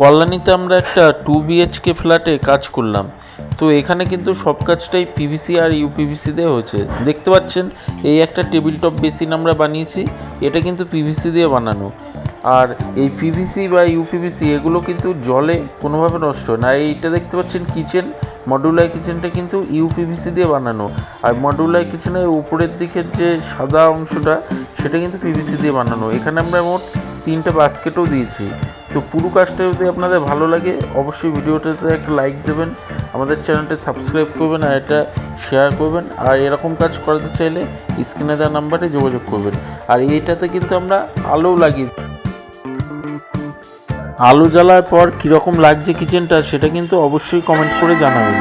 কল্যাণীতে আমরা একটা 2 BHK ফ্ল্যাটে কাজ করলাম। তো এখানে কিন্তু সব কাজটাই পিভিসি আর ইউপিভিসি দিয়ে হয়েছে। দেখতে পাচ্ছেন এই একটা টেবিল টপ বেসিন আমরা বানিয়েছি, এটা কিন্তু পিভিসি দিয়ে বানানো। আর এই পিভিসি বা ইউপিভিসি এগুলো কিন্তু জলে কোনোভাবে নষ্ট হয় না। এইটা দেখতে পাচ্ছেন কিচেন, মডুলার কিচেনটা কিন্তু ইউপিভিসি দিয়ে বানানো। আর মডুলার কিচেনের উপরের দিকের যে সাদা অংশটা সেটা কিন্তু পিভিসি দিয়ে বানানো। এখানে আমরা মোট 3টে বাস্কেটও দিয়েছি। তো পুরো কাজটা যদি আপনাদের ভালো লাগে অবশ্যই ভিডিওটাতে একটা লাইক দেবেন, আমাদের চ্যানেলটা সাবস্ক্রাইব করবেন আর এটা শেয়ার করবেন। আর এরকম কাজ করাতে চাইলে স্ক্রিনে দেওয়া নাম্বারে যোগাযোগ করবেন। আর এইটাতে কিন্তু আমরা আলো লাগিয়ে, আলো জ্বালার পর কীরকম লাগছে কিচেনটা সেটা কিন্তু অবশ্যই কমেন্ট করে জানাবেন।